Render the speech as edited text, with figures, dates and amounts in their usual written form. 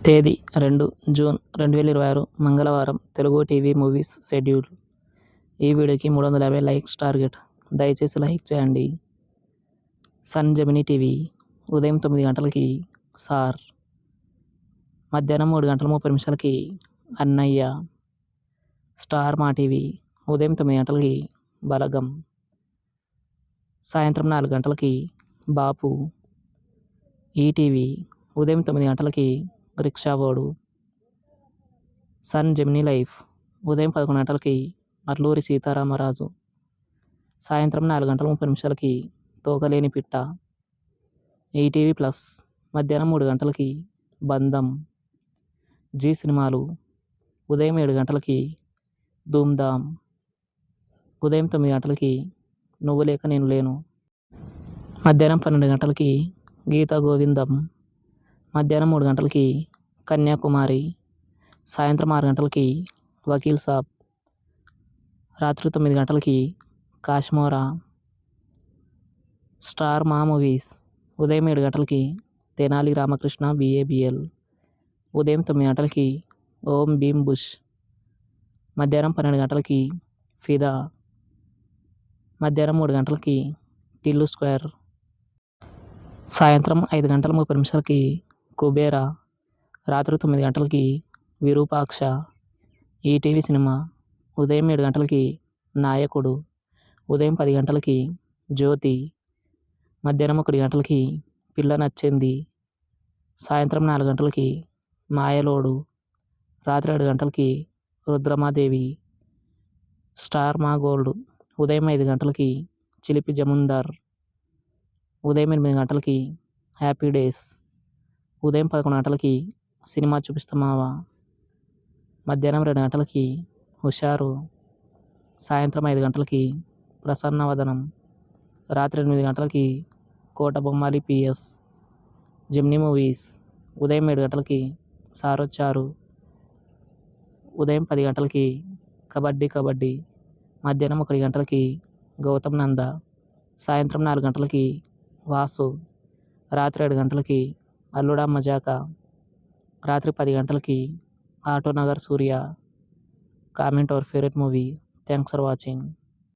తేదీ 2 జూన్ 2026 మంగళవారం. Telugu TV movies schedule. ఈ వీడియోకి 350 లైక్స్ టార్గెట్. దయచేసి లైక్ చేయండి. సన్ జెమినీ టీవీ ఉదయం 9 గంటలకి సార్, మధ్యాహ్నం 3 గంటల 30 నిమిషాలకి అన్నయ్య. స్టార్ మా టీవీ ఉదయం 9 గంటలకి బలగం, సాయంత్రం 4 గంటలకి బాపు. ఈటీవీ ఉదయం 9 గంటలకి రిక్షావోడు. సన్ జెమినీ లైఫ్ ఉదయం 11 గంటలకి అల్లూరి సీతారామరాజు, సాయంత్రం 4 గంటల 30 నిమిషాలకి తోకలేని పిట్ట. ఈటీవీ ప్లస్ మధ్యాహ్నం 3 గంటలకి బంధం. జీ సినిమాలు ఉదయం 7 గంటలకి ధూమ్ధామ్, ఉదయం 9 గంటలకి నువ్వు లేక నేను లేను. మధ్యాహ్నం 12 గంటలకి గీతా గోవిందం, మధ్యాహ్నం 3 గంటలకి కన్యాకుమారి, సాయంత్రం 6 గంటలకి వకీల్ సాబ్, రాత్రి 9 గంటలకి కాశ్మోరా. స్టార్ మా మూవీస్ ఉదయం 7 గంటలకి తెనాలి రామకృష్ణ BABL, ఉదయం 9 గంటలకి ఓం భీమ్ బుష్, మధ్యాహ్నం 12 గంటలకి ఫిదా, మధ్యాహ్నం 3 గంటలకి టిల్లు స్క్వేర్, సాయంత్రం 5 గంటల 30 నిమిషాలకి కుబేరా, రాత్రి 9 గంటలకి విరూపాక్ష. ఈటీవీ సినిమా ఉదయం 7 గంటలకి నాయకుడు, ఉదయం 10 గంటలకి జ్యోతి, మధ్యాహ్నం 1 గంటలకి పిల్ల నచ్చింది, సాయంత్రం 4 గంటలకి మాయలోడు, రాత్రి 7 గంటలకి రుద్రమాదేవి. స్టార్ మా గోల్డ్ ఉదయం 5 గంటలకి చిలిపి జమీందార్, ఉదయం 8 గంటలకి హ్యాపీ డేస్, ఉదయం 11 గంటలకి సినిమా చూపిస్తామావా, మధ్యాహ్నం 2 గంటలకి హుషారు, సాయంత్రం 5 గంటలకి ప్రసన్నవదనం, రాత్రి 8 గంటలకి కోట బొమ్మాలి PS. జెమినీ మూవీస్ ఉదయం 7 గంటలకి సారొచ్చారు, ఉదయం 10 గంటలకి కబడ్డీ కబడ్డీ, మధ్యాహ్నం 1 గంటలకి గౌతమ్ నంద, సాయంత్రం 4 గంటలకి వాసు, రాత్రి 7 గంటలకి అల్లుడా మజాకా, రాత్రి 10 గంటలకి auto Nagar Surya. Comment our favourite movie. Thanks for watching.